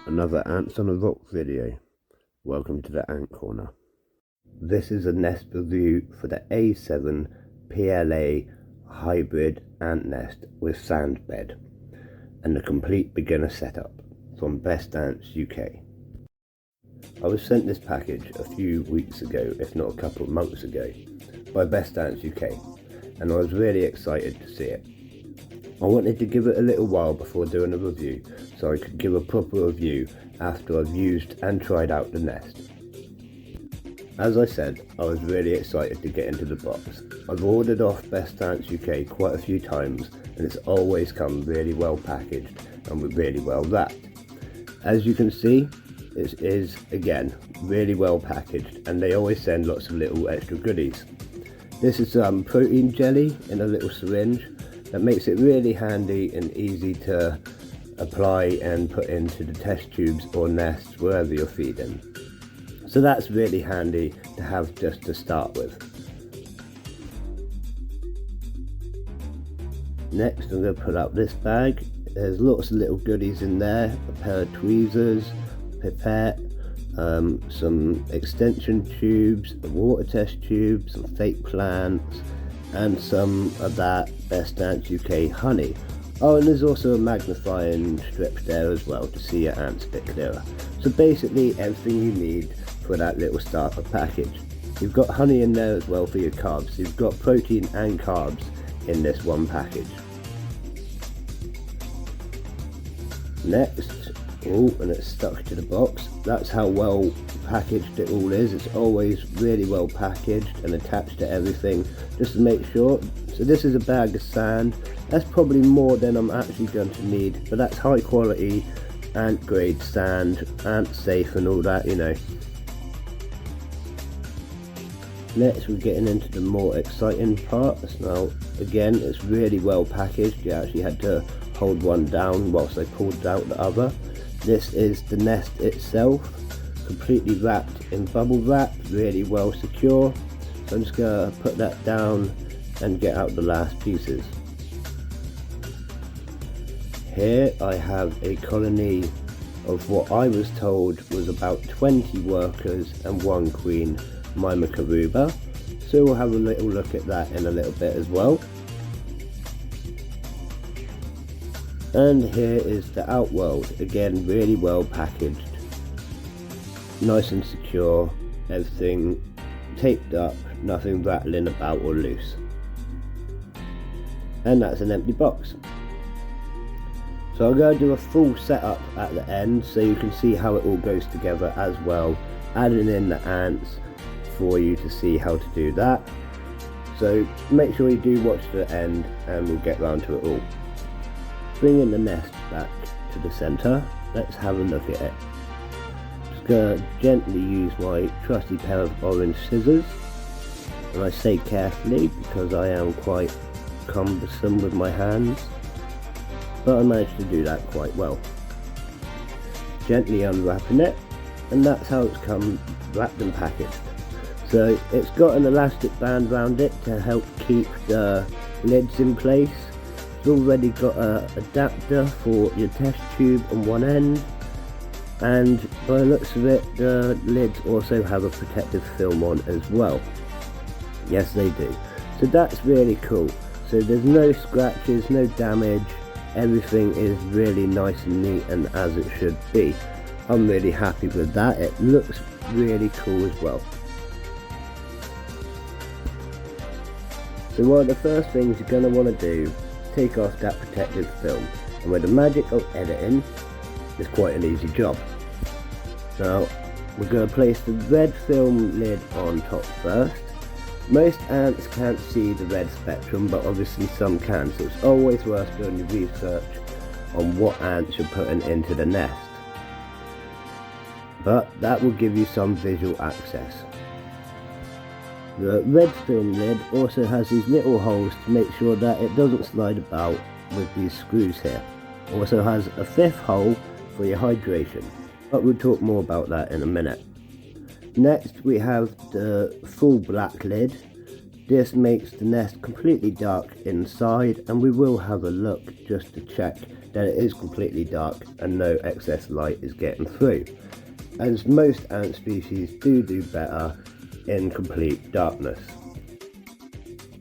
Another Antsonarock video. Welcome to the Ant Corner. This is a nest review for the A7 PLA hybrid ant nest with sand bed and the complete beginner setup from Bestantsuk UK. I was sent this package a few weeks ago, if not a couple of months ago, by Bestantsuk UK, and I was really excited to see it. I wanted to give it a little while before doing a review so I could give a proper review after I've used and tried out the nest. As I said, I was really excited to get into the box. I've ordered off Bestantsuk UK quite a few times and it's always come really well packaged and really well wrapped. As you can see, it is again really well packaged and they always send lots of little extra goodies. This is some protein jelly in a little syringe that makes it really handy and easy to apply and put into the test tubes or nests wherever you're feeding. So that's really handy to have just to start with. Next I'm going to pull out this bag. There's lots of little goodies in there, a pair of tweezers, pipette, some extension tubes, a water test tube, some fake plants, and some of that Bestantsuk UK honey. Oh, and there's also a magnifying strip there as well to see your ants a bit clearer. So basically everything you need for that little starter package. You've got honey in there as well for your carbs. You've got protein and carbs in this one package. Next, oh, and it's stuck to the box. That's how well packaged it all is. It's always really well packaged and attached to everything just to make sure. So this is a bag of sand. That's probably more than I'm actually going to need, but that's high quality ant grade sand, ant safe and all that, you know. Next we're getting into the more exciting parts. Now again, it's really well packaged. You actually had to hold one down whilst I pulled out the other. This is the nest itself, completely wrapped in bubble wrap, really well secure. So I'm just going to put that down and get out the last pieces. Here I have a colony of what I was told was about 20 workers and one queen Myrmekaruba. So we'll have a little look at that in a little bit as well. And here is the outworld, again really well packaged, nice and secure, everything taped up, nothing rattling about or loose. And that's an empty box. So I'm going to do a full setup at the end so you can see how it all goes together as well, adding in the ants for you to see how to do that. So make sure you do watch to the end and we'll get round to it all. Bringing the nest back to the centre, let's have a look at it. Just going to gently use my trusty pair of orange scissors, and I say carefully because I am quite cumbersome with my hands, but I managed to do that quite well. Gently unwrapping it, and that's how it's come wrapped and packaged. So it's got an elastic band around it to help keep the lids in place. It's already got an adapter for your test tube on one end, and by the looks of it the lids also have a protective film on as well. Yes, they do. So that's really cool. So there's no scratches, no damage, everything is really nice and neat and as it should be. I'm really happy with that. It looks really cool as well. So one of the first things you're going to want to do, take off that protective film, and with the magic of editing, it's quite an easy job. Now we're going to place the red film lid on top first. Most ants can't see the red spectrum, but obviously some can, so it's always worth doing your research on what ants you're putting into the nest. But that will give you some visual access. The red film lid also has these little holes to make sure that it doesn't slide about with these screws here. Also has a fifth hole for your hydration, but we'll talk more about that in a minute. Next we have the full black lid. This makes the nest completely dark inside, and we will have a look just to check that it is completely dark and no excess light is getting through, as most ant species do better in complete darkness.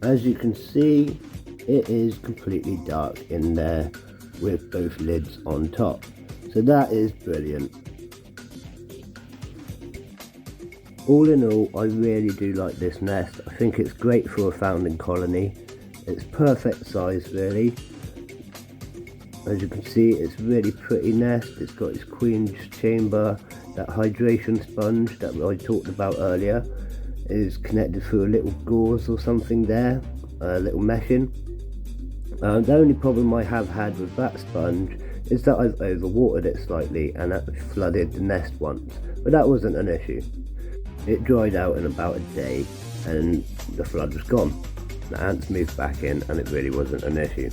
As you can see, it is completely dark in there with both lids on top, so that is brilliant. All in all, I really do like this nest. I think it's great for a founding colony. It's perfect size really. As you can see, it's a really pretty nest. It's got its queen's chamber. That hydration sponge that I talked about earlier is connected through a little gauze or something there, a little meshing. The only problem I have had with that sponge is that I've overwatered it slightly and that flooded the nest once, but that wasn't an issue. It dried out in about a day and the flood was gone. The ants moved back in and it really wasn't an issue.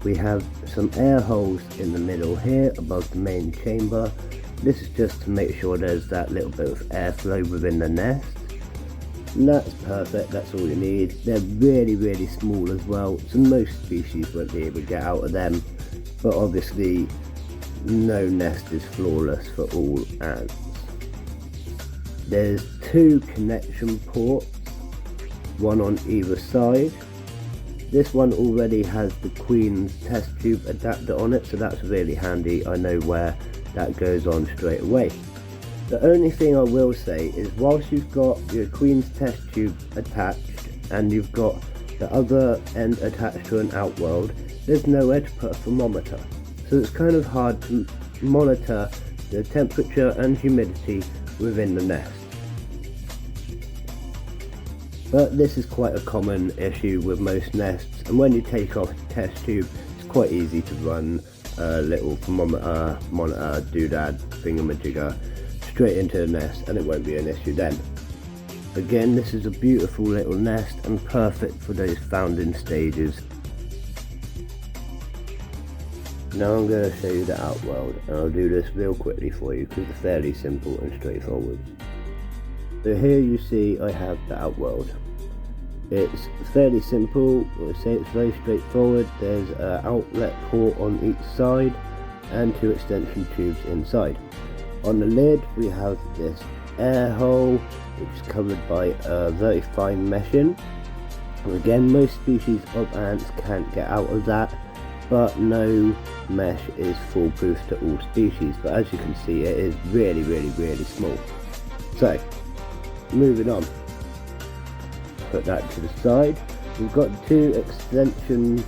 We have some air holes in the middle here above the main chamber. This is just to make sure there's that little bit of airflow within the nest. And that's perfect, that's all you need. They're really small as well, so most species won't be able to get out of them. But obviously, no nest is flawless for all ants. There's 2 connection ports, one on either side. This one already has the Queen's test tube adapter on it, so that's really handy. I know where that goes on straight away. The only thing I will say is whilst you've got your Queen's test tube attached and you've got the other end attached to an outworld, there's nowhere to put a thermometer. So it's kind of hard to monitor the temperature and humidity within the nest. But this is quite a common issue with most nests, and when you take off the test tube, it's quite easy to run a little thermometer, monitor, doodad, thingamajigger straight into the nest, and it won't be an issue then. Again, this is a beautiful little nest and perfect for those founding stages. Now I'm going to show you the outworld, and I'll do this real quickly for you because it's fairly simple and straightforward. So here you see I have the outworld. It's fairly simple, I say it's very straightforward. There's an outlet port on each side and 2 extension tubes inside. On the lid we have this air hole which is covered by a very fine meshing. And again, most species of ants can't get out of that, but no mesh is foolproof to all species. But as you can see, it is really small. So moving on, put that to the side. We've got 2 extension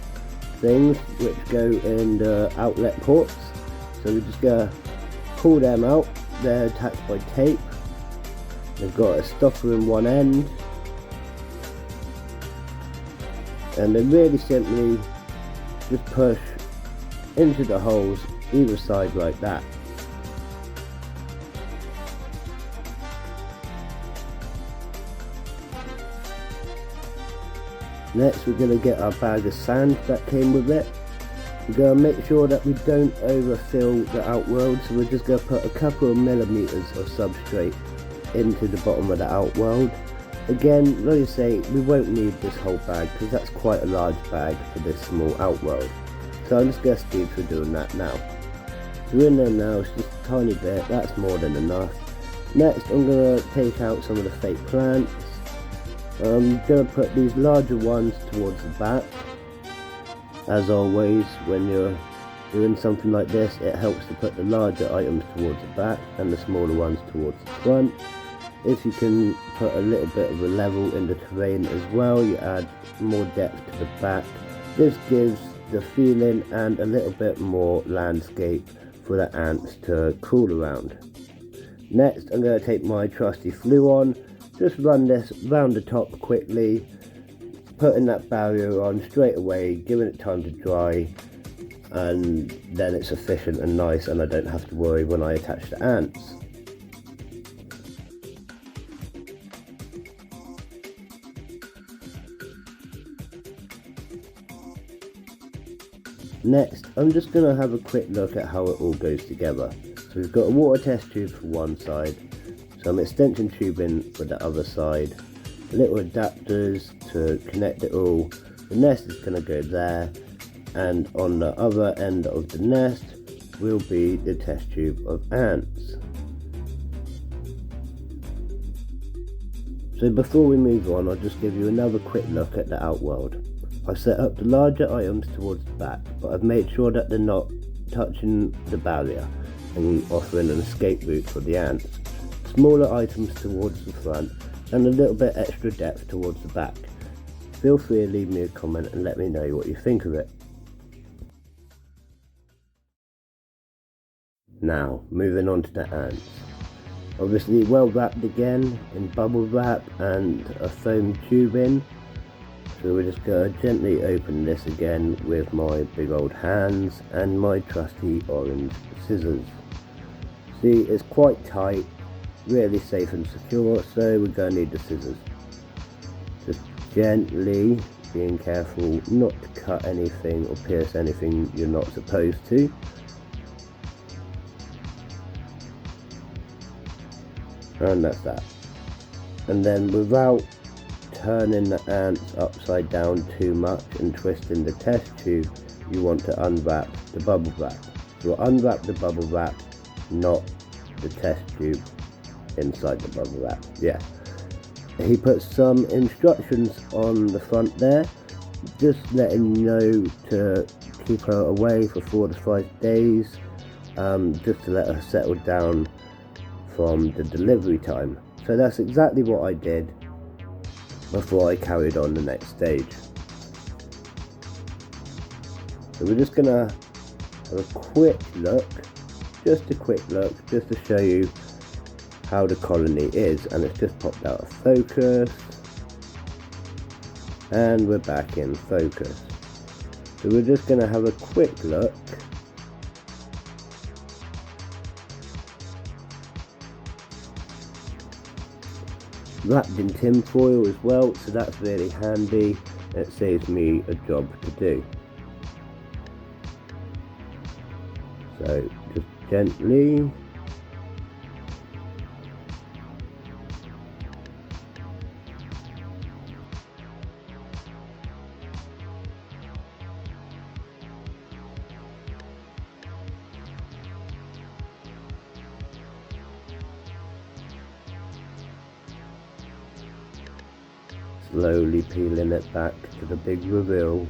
things which go in the outlet ports, so we're just gonna pull them out. They're attached by tape. They've got a stopper in one end, and they really simply just push into the holes either side like that. Next we're going to get our bag of sand that came with it. We're going to make sure that we don't overfill the outworld, so we're just going to put a couple of millimeters of substrate into the bottom of the outworld. Again, like I say, we won't need this whole bag because that's quite a large bag for this small outworld. So I'm just going to speed through doing that now. So we're in there now, it's just a tiny bit, that's more than enough. Next I'm going to take out some of the fake plants. I'm going to put these larger ones towards the back. As always, when you're doing something like this, it helps to put the larger items towards the back and the smaller ones towards the front. If you can put a little bit of a level in the terrain as well, you add more depth to the back. This gives the feeling and a little bit more landscape for the ants to crawl around. Next I'm going to take my trusty Fluon. Just run this round the top quickly, putting that barrier on straight away, giving it time to dry, and then it's efficient and nice and I don't have to worry when I attach the ants. Next, I'm just going to have a quick look at how it all goes together. So we've got a water test tube for one side, some extension tubing for the other side, little adapters to connect it all. The nest is going to go there, and on the other end of the nest will be the test tube of ants. So before we move on, I'll just give you another quick look at the outworld. I set up the larger items towards the back, but I've made sure that they're not touching the barrier and offering an escape route for the ants. Smaller items towards the front and a little bit extra depth towards the back. Feel free to leave me a comment and let me know what you think of it. Now, moving on to the ants. Obviously well wrapped again in bubble wrap and a foam tubing. So we're just going to gently open this again with my big old hands and my trusty orange scissors. See, it's quite tight, really safe and secure, so we're going to need the scissors. Just gently, being careful not to cut anything or pierce anything you're not supposed to. And that's that. And then without turning the ants upside down too much and twisting the test tube, you want to unwrap the bubble wrap. So unwrap the bubble wrap, not the test tube inside the bubble wrap. Yeah. He put some instructions on the front there, just letting you know to keep her away for 4 to 5 days, just to let her settle down from the delivery time. So that's exactly what I did before I carried on the next stage. So we're just gonna have a quick look, just to show you how the colony is, and it's just popped out of focus, and we're back in focus. So we're just gonna have a quick look. Wrapped in tin foil as well, so that's really handy. It saves me a job to do. So just gently. Slowly peeling it back to the big reveal.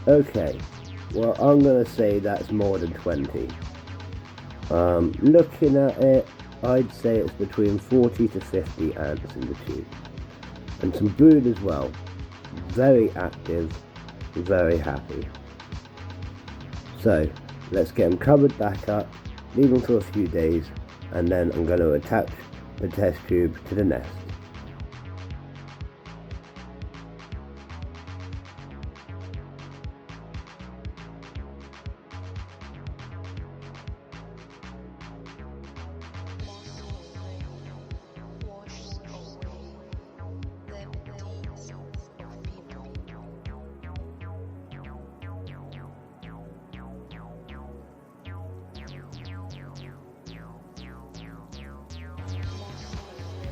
Okay, well I'm going to say that's more than 20. Looking at it, I'd say it's between 40 to 50 ants in the tube. And some brood as well. Very active. Very happy. So let's get them covered back up, leave them for a few days, and then I'm going to attach the test tube to the nest.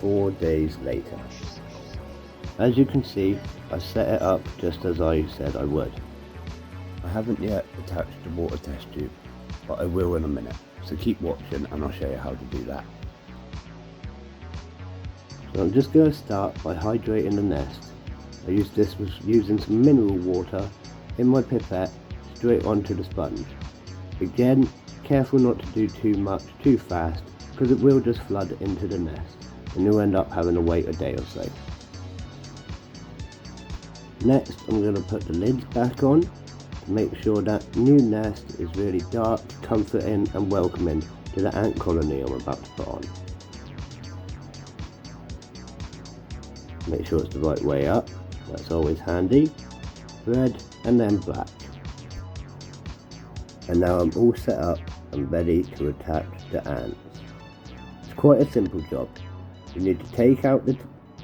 Four days later. As you can see, I set it up just as I said I would. I haven't yet attached the water test tube, but I will in a minute, so keep watching and I'll show you how to do that. So I'm just going to start by hydrating the nest. I used this was using some mineral water in my pipette straight onto the sponge. Again, careful not to do too much too fast, because it will just flood into the nest and you'll end up having to wait a day or so. Next, I'm going to put the lids back on to make sure that new nest is really dark, comforting and welcoming to the ant colony I'm about to put on. Make sure it's the right way up, that's always handy. Red and then black. And now I'm all set up and ready to attach the ants. It's quite a simple job. You need to take out the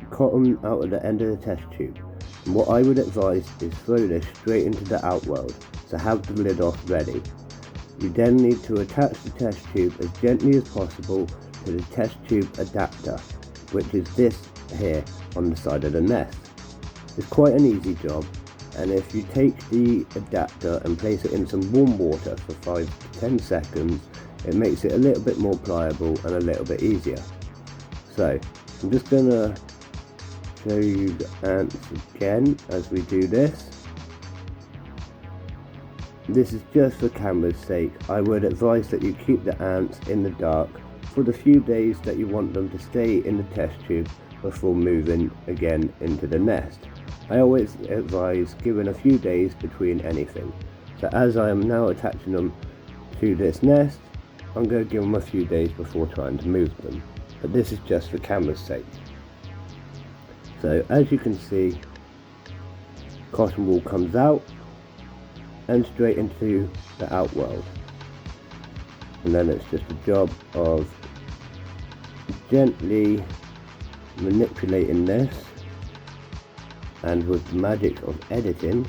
cotton out of the end of the test tube, And what I would advise is throw this straight into the outworld, so have the lid off ready. You then need to attach the test tube as gently as possible to the test tube adapter, which is this here on the side of the nest. It's quite an easy job, and if you take the adapter and place it in some warm water for 5 to 10 seconds, it makes it a little bit more pliable and a little bit easier. So I'm just going to show you the ants again as we do this. This is just for camera's sake. I would advise that you keep the ants in the dark for the few days that you want them to stay in the test tube before moving again into the nest. I always advise giving a few days between anything. So as I am now attaching them to this nest, I'm going to give them a few days before trying to move them. But this is just for camera's sake. So as you can see, cotton wool comes out and straight into the outworld. And then it's just a job of gently manipulating this, and with the magic of editing,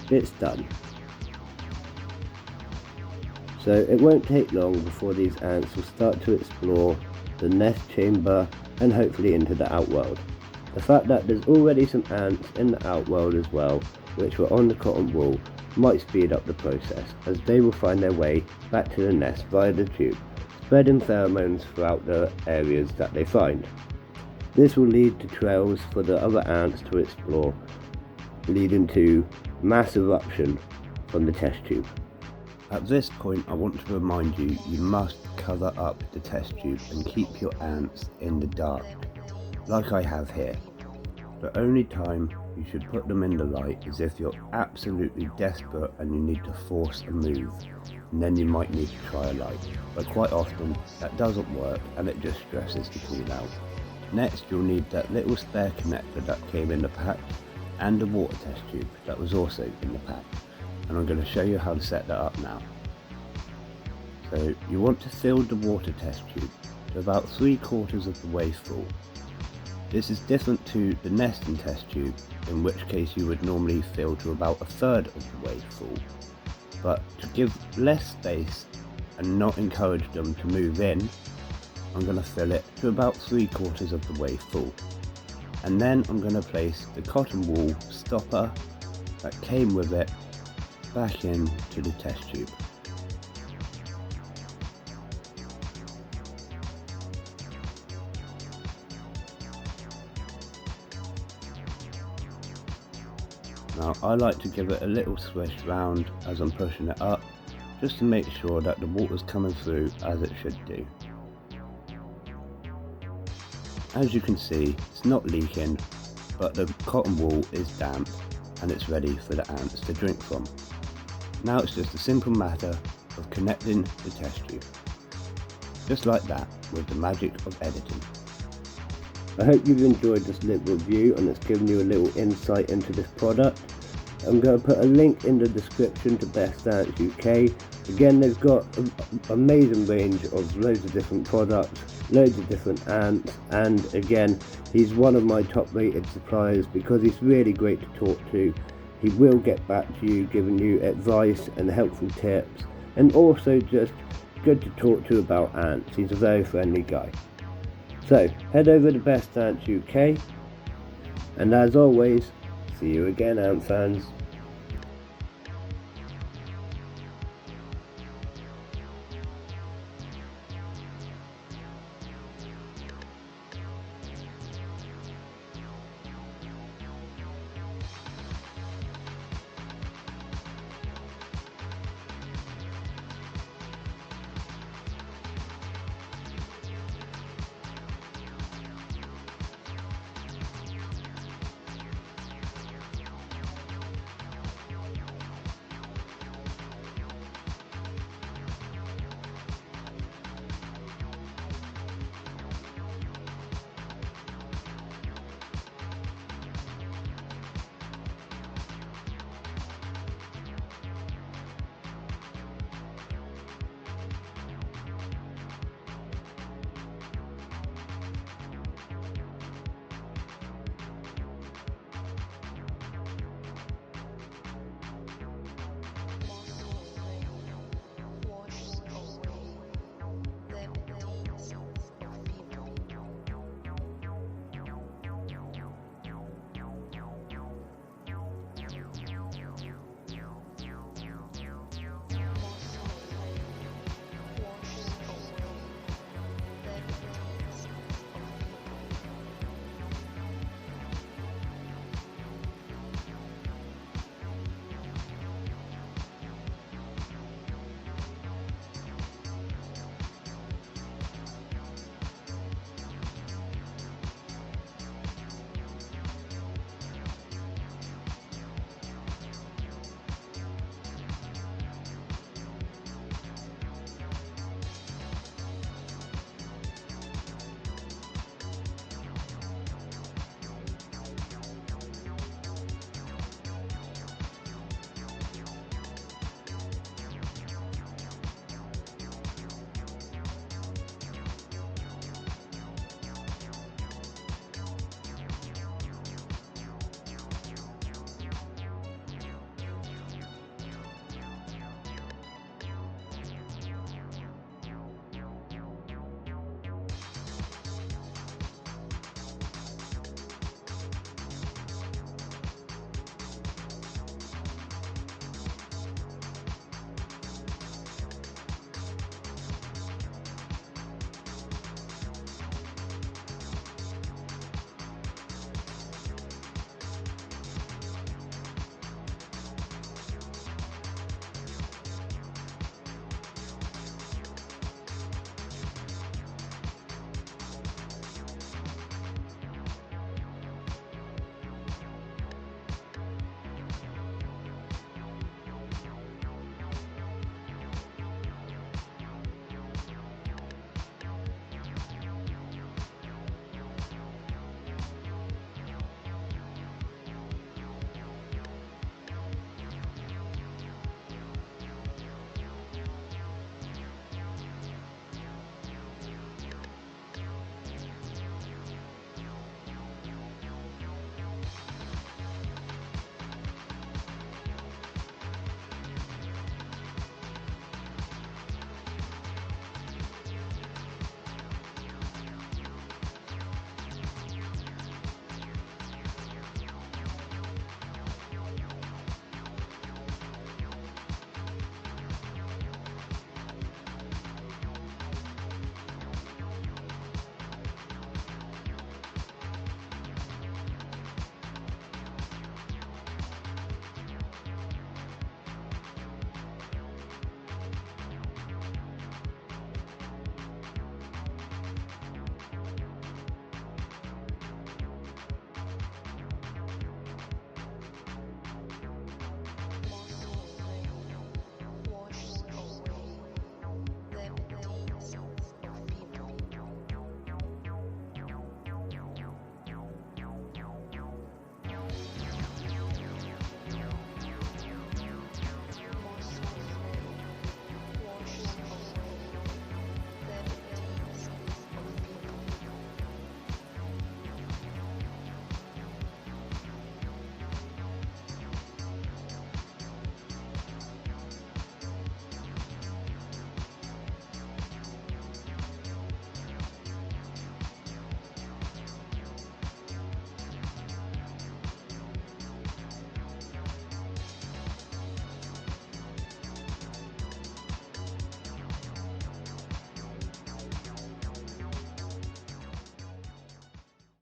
it's done. So it won't take long before these ants will start to explore the nest chamber and hopefully into the outworld. The fact that there's already some ants in the outworld as well, which were on the cotton wool, might speed up the process, as they will find their way back to the nest via the tube, spreading pheromones throughout the areas that they find. This will lead to trails for the other ants to explore, leading to mass eruption from the test tube. At this point, I want to remind you, you must cover up the test tube and keep your ants in the dark, like I have here. The only time you should put them in the light is if you're absolutely desperate and you need to force a move, and then you might need to try a light, but quite often that doesn't work and it just stresses the queen out. Next, you'll need that little spare connector that came in the pack and a water test tube that was also in the pack, and I'm going to show you how to set that up now. So you want to fill the water test tube to about 3/4 of the way full. This is different to the nesting test tube, in which case you would normally fill to about 1/3 of the way full. But to give less space and not encourage them to move in, I'm going to fill it to about 3/4 of the way full. And then I'm going to place the cotton wool stopper that came with it back into the test tube. Now I like to give it a little swish round as I'm pushing it up, just to make sure that the water's coming through as it should do. As you can see, it's not leaking, but the cotton wool is damp and it's ready for the ants to drink from. Now it's just a simple matter of connecting the test tube. Just like that, with the magic of editing. I hope you've enjoyed this little review and it's given you a little insight into this product. I'm going to put a link in the description to Best Ants UK. Again, they've got an amazing range of loads of different products, loads of different ants, and again, he's one of my top rated suppliers because he's really great to talk to. He will get back to you, giving you advice and helpful tips, and also just good to talk to about ants. He's a very friendly guy. So head over to Best Ants UK, and as always, see you again, ant fans.